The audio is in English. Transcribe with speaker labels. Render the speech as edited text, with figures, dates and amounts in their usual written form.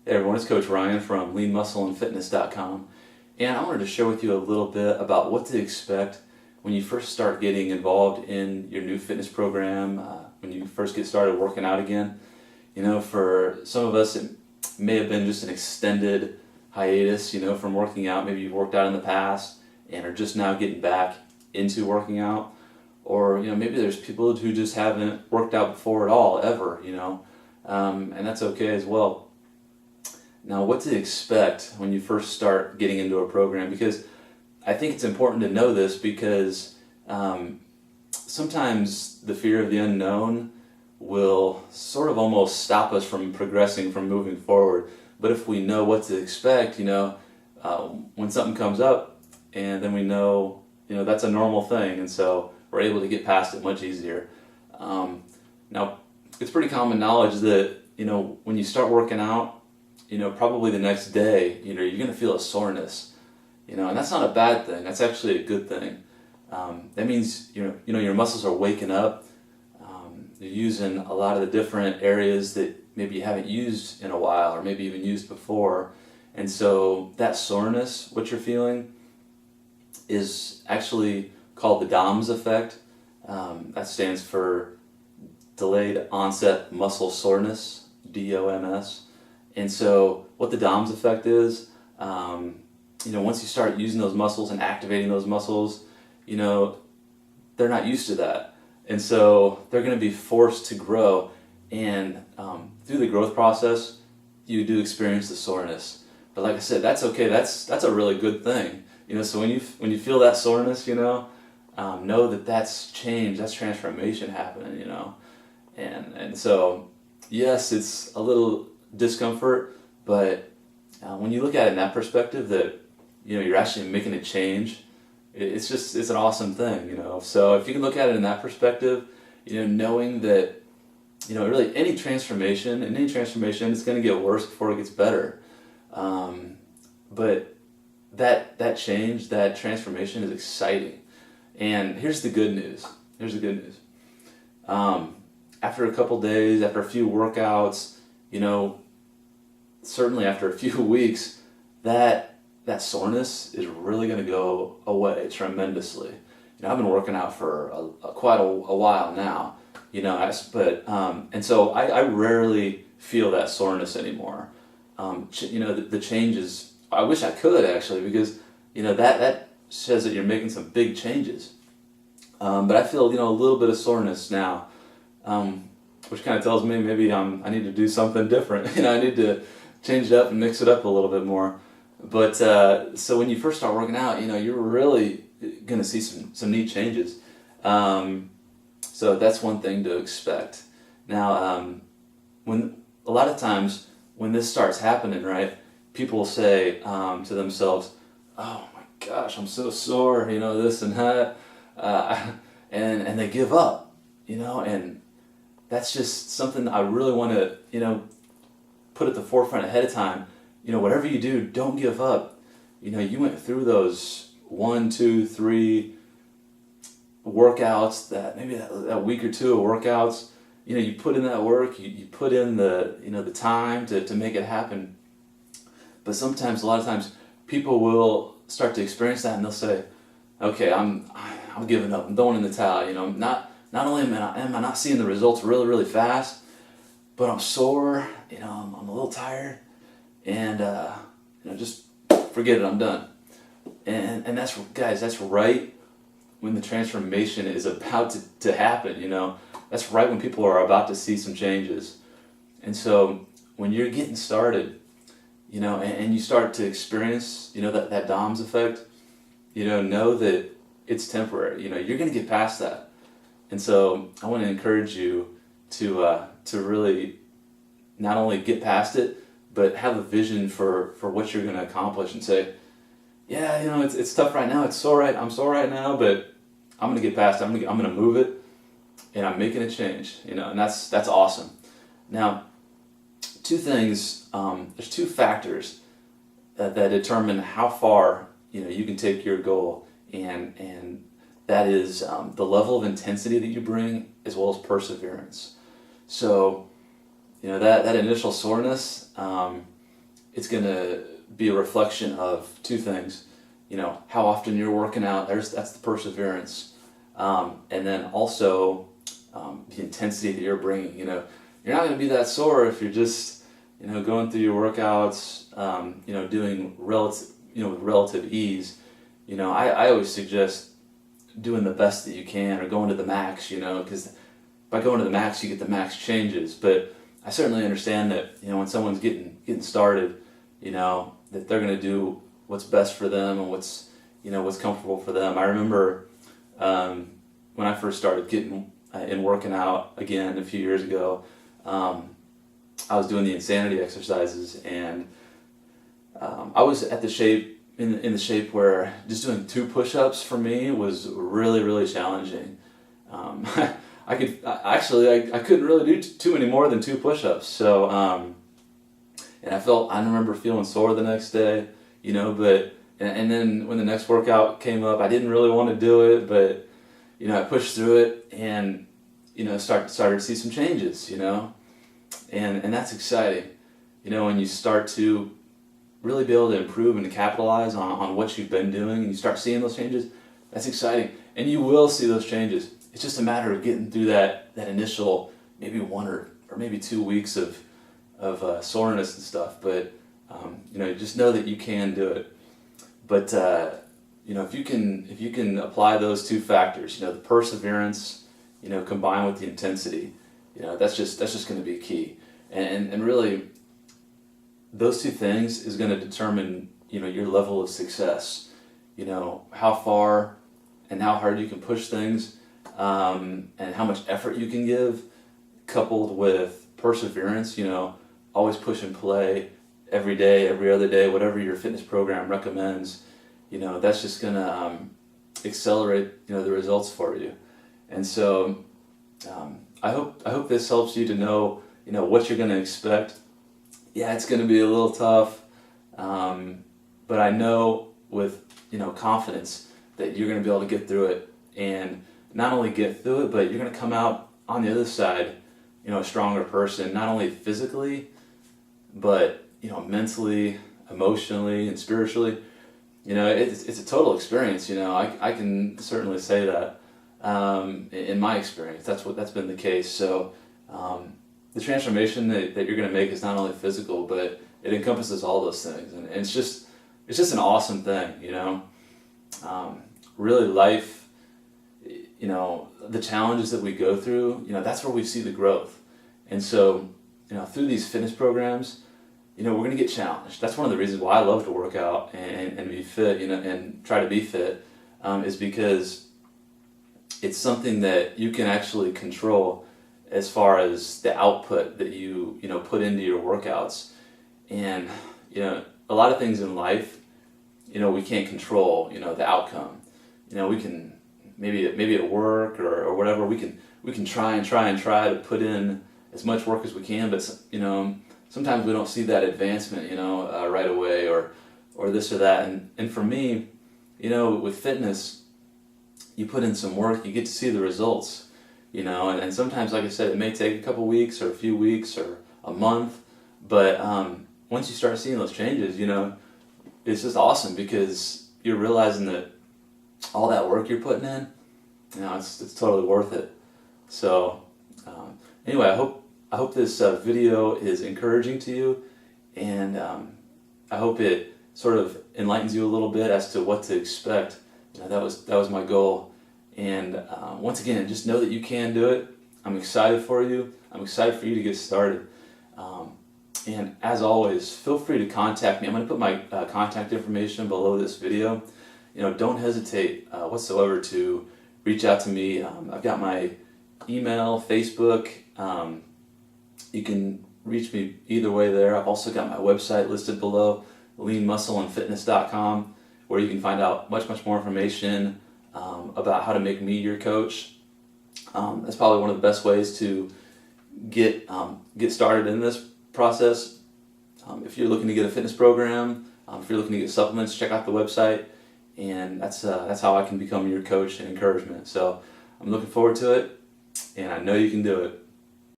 Speaker 1: Hey everyone, it's Coach Ryan from leanmuscleandfitness.com, and I wanted to share with you a little bit about what to expect when you first start getting involved in your new fitness program, when you first get started working out again. You know, for some of us it may have been just an extended hiatus, from working out. Maybe you've worked out in the past and are just now getting back into working out. Or, maybe there's people who just haven't worked out before at all, ever, and that's okay as well. Now, what to expect when you first start getting into a program, because I think it's important to know this, because sometimes the fear of the unknown will sort of almost stop us from progressing, from moving forward. But if we know what to expect, when something comes up, and then we know, that's a normal thing, and so we're able to get past it much easier. Now, it's pretty common knowledge that, when you start working out, probably the next day, you're going to feel a soreness, and that's not a bad thing. That's actually a good thing. That means, your muscles are waking up. You're using a lot of the different areas that maybe you haven't used in a while, or maybe even used before. And so that soreness, what you're feeling, is actually called the DOMS effect. That stands for delayed onset muscle soreness, DOMS. And so what the DOMS effect is, once you start using those muscles and activating those muscles, they're not used to that. And so they're going to be forced to grow. And through the growth process, you do experience the soreness. But like I said, that's okay. That's a really good thing. So when you feel that soreness, know that that's change, that's transformation happening. And so yes, it's a little discomfort, but when you look at it in that perspective, that you're actually making a change, it's an awesome thing. So if you can look at it in that perspective, knowing that really any transformation it's going to get worse before it gets better, but that change, that transformation is exciting. And here's the good news. After a couple days, after a few workouts, certainly after a few weeks, that soreness is really going to go away tremendously. I've been working out for quite a while now, and so I rarely feel that soreness anymore. The changes, I wish I could actually, because that says that you're making some big changes. But I feel a little bit of soreness now, which kind of tells me maybe I need to do something different. I need to change it up and mix it up a little bit more. But so when you first start working out, you're really going to see some neat changes. So that's one thing to expect. Now, when a lot of times when this starts happening, right, people will say to themselves, "Oh my gosh, I'm so sore," this and that, and they give up, and that's just something I really want to, put at the forefront ahead of time. Whatever you do, don't give up. You went through those 1, 2, 3 workouts, that week or two of workouts. You put in that work, you put in the time to make it happen. But sometimes, a lot of times, people will start to experience that, and they'll say, "Okay, I'm giving up. I'm throwing in the towel." Not only am I not seeing the results really, really fast, but I'm sore. I'm a little tired, and just forget it. I'm done. And that's, guys, that's right when the transformation is about to happen. That's right when people are about to see some changes. And so when you're getting started, and you start to experience, that DOMS effect, know that it's temporary. You're going to get past that. And so I want to encourage you to really not only get past it, but have a vision for what you're going to accomplish, and say, yeah, it's tough right now. I'm sore right now, but I'm going to get past it. I'm going to move it, and I'm making a change. And that's awesome. Now, two things. There's two factors that determine how far you can take your goal, and that is the level of intensity that you bring, as well as perseverance. So, that initial soreness, it's going to be a reflection of two things. How often you're working out, that's the perseverance. And then also the intensity that you're bringing. You're not going to be that sore if you're just, going through your workouts, doing with relative ease. I always suggest doing the best that you can, or going to the max, because by going to the max, you get the max changes. But I certainly understand that, when someone's getting started, that they're going to do what's best for them and what's comfortable for them. I remember when I first started getting in working out again a few years ago, I was doing the insanity exercises, and I was at the shape in the shape where just doing 2 push-ups for me was really, really challenging. I couldn't really do too many more than 2 push-ups. So and I remember feeling sore the next day, but and then when the next workout came up, I didn't really want to do it, but I pushed through it, and started to see some changes, and that's exciting, when you start to really be able to improve and to capitalize on what you've been doing, and you start seeing those changes. That's exciting, and you will see those changes. It's just a matter of getting through that initial maybe 1 or maybe 2 weeks of soreness and stuff. But just know that you can do it. But if you can apply those 2 factors, the perseverance, combined with the intensity, that's just going to be key. And really, those 2 things is going to determine your level of success. How far and how hard you can push things, and how much effort you can give, coupled with perseverance. Always push and play every day, every other day, whatever your fitness program recommends. That's just going to accelerate the results for you. And so I hope this helps you to know what you're going to expect. Yeah, it's going to be a little tough, but I know with confidence that you're going to be able to get through it, and not only get through it, but you're going to come out on the other side, a stronger person, not only physically, but mentally, emotionally, and spiritually. It's a total experience. I can certainly say that in my experience, that's been the case. So the transformation that you're going to make is not only physical, but it encompasses all those things, and it's just an awesome thing. Really, life. The challenges that we go through. That's where we see the growth, and so through these fitness programs, we're going to get challenged. That's one of the reasons why I love to work out and be fit, and try to be fit, is because it's something that you can actually control as far as the output that you put into your workouts. And a lot of things in life, we can't control the outcome. We can maybe at work or whatever, we can try to put in as much work as we can, but sometimes we don't see that advancement right away, or this or that. And for me, with fitness, you put in some work, you get to see the results. And sometimes, like I said, it may take a couple weeks or a few weeks or a month, but once you start seeing those changes, it's just awesome, because you're realizing that all that work you're putting in, it's totally worth it. So anyway, I hope this video is encouraging to you, and I hope it sort of enlightens you a little bit as to what to expect. That was my goal. And once again, just know that you can do it. I'm excited for you. I'm excited for you to get started. And as always, feel free to contact me. I'm going to put my contact information below this video. Don't hesitate whatsoever to reach out to me. I've got my email, Facebook. You can reach me either way there. I've also got my website listed below, leanmuscleandfitness.com, where you can find out much more information about how to make me your coach. That's probably one of the best ways to get started in this process. If you're looking to get a fitness program, if you're looking to get supplements, check out the website, and that's how I can become your coach and encouragement. So I'm looking forward to it, and I know you can do it.